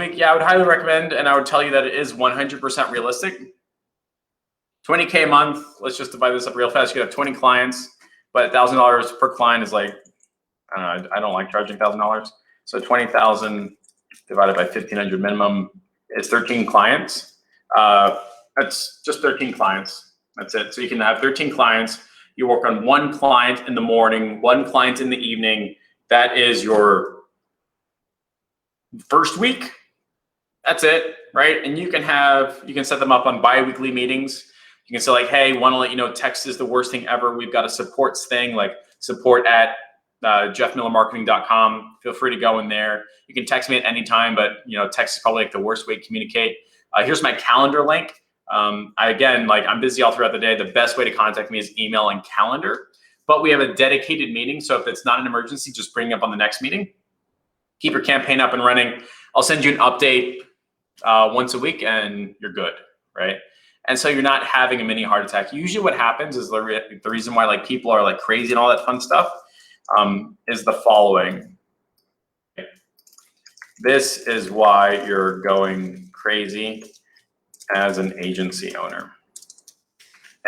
week, yeah, I would highly recommend, and I would tell you that it is 100% realistic. 20K a month, let's just divide this up real fast. You have 20 clients, but $1,000 per client is like, I don't know, I don't like charging $1,000. So 20,000 divided by 1,500 minimum is 13 clients. That's just 13 clients. That's it. So you can have 13 clients. You work on one client in the morning, one client in the evening. That is your first week. That's it, right? And you can set them up on bi-weekly meetings. You can say like, hey, want to let you know text is the worst thing ever. We've got a supports thing, like support at jeffmillermarketing.com. Feel free to go in there. You can text me at any time, but text is probably like the worst way to communicate. Here's my calendar link. I'm busy all throughout the day. The best way to contact me is email and calendar, but we have a dedicated meeting. So if it's not an emergency, just bring it up on the next meeting. Keep your campaign up and running. I'll send you an update once a week and you're good, right? And so you're not having a mini heart attack. Usually what happens is the reason why like people are like crazy and all that fun stuff is the following. This is why you're going crazy as an agency owner.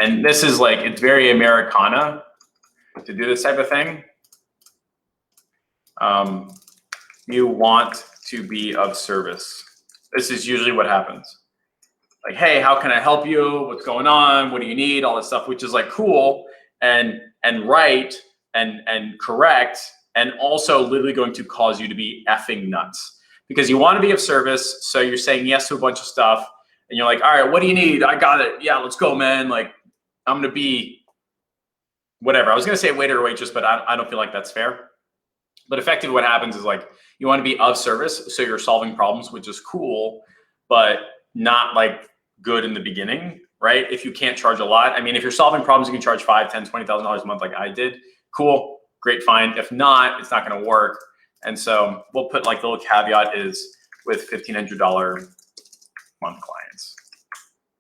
And this is like, it's very Americana to do this type of thing. You want to be of service. This is usually what happens. Like, hey, how can I help you? What's going on? What do you need? All this stuff, which is like cool and right and correct, and also literally going to cause you to be effing nuts because you want to be of service. So you're saying yes to a bunch of stuff and you're like, all right, what do you need? I got it. Yeah, let's go, man. Like, I'm going to be whatever. I was going to say waiter or waitress, but I don't feel like that's fair. But effectively what happens is like, you want to be of service. So you're solving problems, which is cool, but not like good in the beginning, right? If you can't charge a lot. I mean, if you're solving problems, you can charge $5,000, $10,000, $20,000 a month like I did. Cool, great, fine. If not, it's not going to work. And so we'll put like the little caveat is with $1,500 month clients.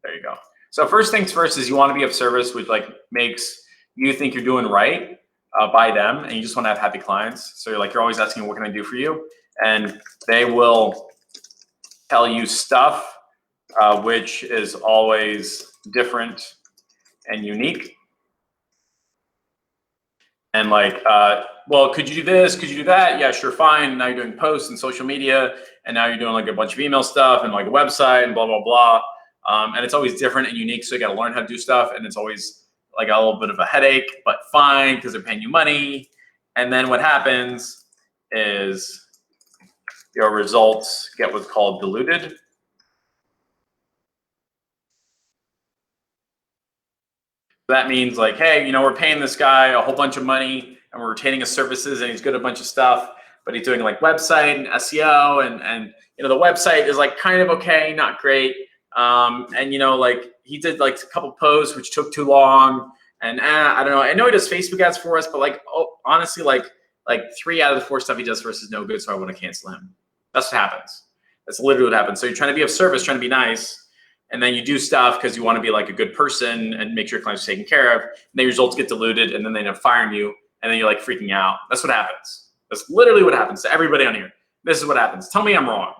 There you go. So first things first is you want to be of service, which like makes you think you're doing right by them, and you just want to have happy clients. So you're always asking, what can I do for you? And they will tell you stuff which is always different and unique. And like, well, could you do this? Could you do that? Yeah, sure, fine. Now you're doing posts and social media, and now you're doing like a bunch of email stuff and like a website and blah, blah, blah. And it's always different and unique. So you got to learn how to do stuff. And it's always like a little bit of a headache, but fine, because they're paying you money. And then what happens is your results get what's called diluted. That means like, hey, we're paying this guy a whole bunch of money and we're retaining his services and he's good at a bunch of stuff, but he's doing like website and SEO and the website is like kind of okay, not great. And like he did like a couple posts which took too long and I don't know. I know he does Facebook ads for us, but like, honestly, like 3 out of the 4 stuff he does for us is no good. So I want to cancel him. That's what happens. That's literally what happens. So you're trying to be of service, trying to be nice. And then you do stuff because you want to be like a good person and make sure your clients are taken care of. And then your results get diluted and then they end up firing you. And then you're like freaking out. That's what happens. That's literally what happens to everybody on here. This is what happens. Tell me I'm wrong.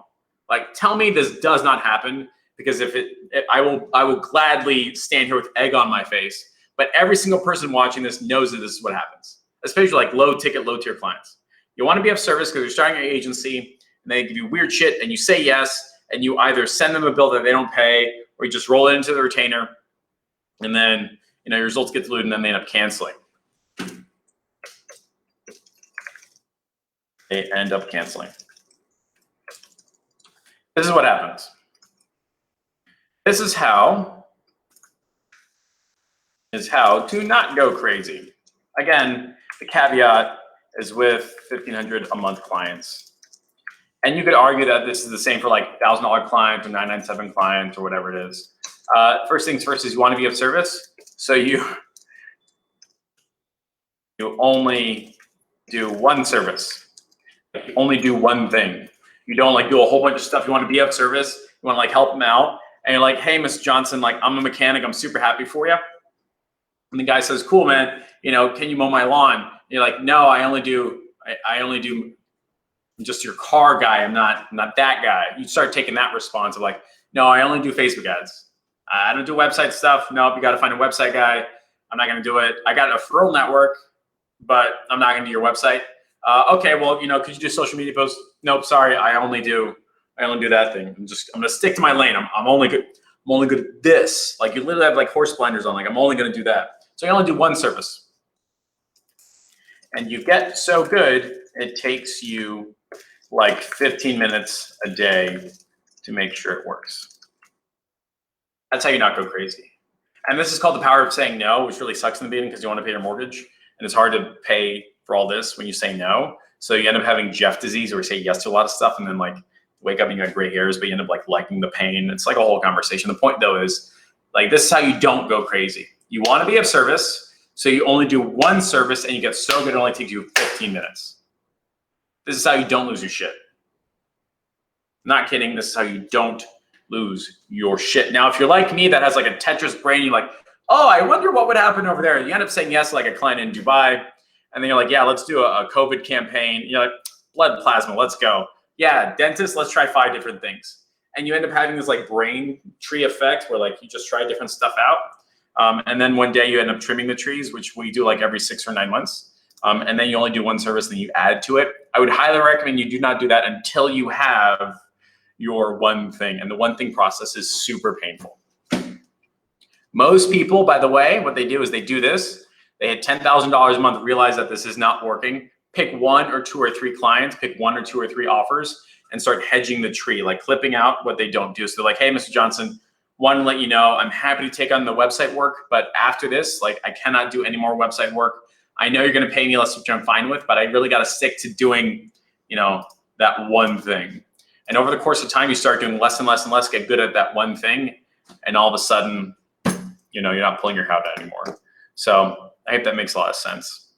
Like, tell me this does not happen, because I will gladly stand here with egg on my face. But every single person watching this knows that this is what happens, especially like low ticket, low tier clients. You want to be of service because you're starting your agency and they give you weird shit and you say yes. And you either send them a bill that they don't pay, or you just roll it into the retainer, and then your results get diluted, and then they end up canceling. They end up canceling. This is what happens. This is how to not go crazy. Again, the caveat is with 1,500 a month clients. And you could argue that this is the same for like $1,000 client or 997 client or whatever it is. First things first is you want to be of service. So you only do one service. You only do one thing. You don't like do a whole bunch of stuff. You want to be of service. You want to like help them out. And you're like, hey, Mr. Johnson, like I'm a mechanic. I'm super happy for you. And the guy says, cool, man. Can you mow my lawn? And you're like, no, I only do I'm just your car guy. I'm not that guy. You start taking that response of like, no, I only do Facebook ads. I don't do website stuff. Nope, you got to find a website guy. I'm not going to do it. I got a referral network, but I'm not going to do your website. Okay, well, could you do social media posts? Nope, sorry, I only do that thing. I'm going to stick to my lane. I'm only good at this. Like you literally have like horse blinders on. Like I'm only going to do that. So I only do one service. And you get so good, it takes you like 15 minutes a day to make sure it works. That's how you not go crazy. And this is called the power of saying no, which really sucks in the beginning because you want to pay your mortgage. And it's hard to pay for all this when you say no. So you end up having Jeff disease where you say yes to a lot of stuff and then like wake up and you got gray hairs, but you end up like liking the pain. It's like a whole conversation. The point though is like, this is how you don't go crazy. You want to be of service. So you only do one service and you get so good it only takes you 15 minutes. This is how you don't lose your shit. I'm not kidding. This is how you don't lose your shit. Now, if you're like me that has like a Tetris brain, you're like, oh, I wonder what would happen over there. You end up saying yes to like a client in Dubai. And then you're like, yeah, let's do a COVID campaign. You're like, blood plasma, let's go. Yeah, dentist, let's try 5 different things. And you end up having this like brain tree effect where like you just try different stuff out. And then one day you end up trimming the trees, which we do like every 6 or 9 months. And then you only do one service and then you add to it. I would highly recommend you do not do that until you have your one thing. And the one thing process is super painful. Most people, by the way, what they do is they do this. They hit $10,000 a month, realize that this is not working. Pick 1 or 2 or 3 clients, pick 1 or 2 or 3 offers and start hedging the tree, like clipping out what they don't do. So they're like, hey, Mr. Johnson, want to let you know, I'm happy to take on the website work, but after this, like I cannot do any more website work. I know you're going to pay me less, which I'm fine with, but I really got to stick to doing, that one thing. And over the course of time, you start doing less and less and less, get good at that one thing. And all of a sudden, you're not pulling your hair out anymore. So I hope that makes a lot of sense.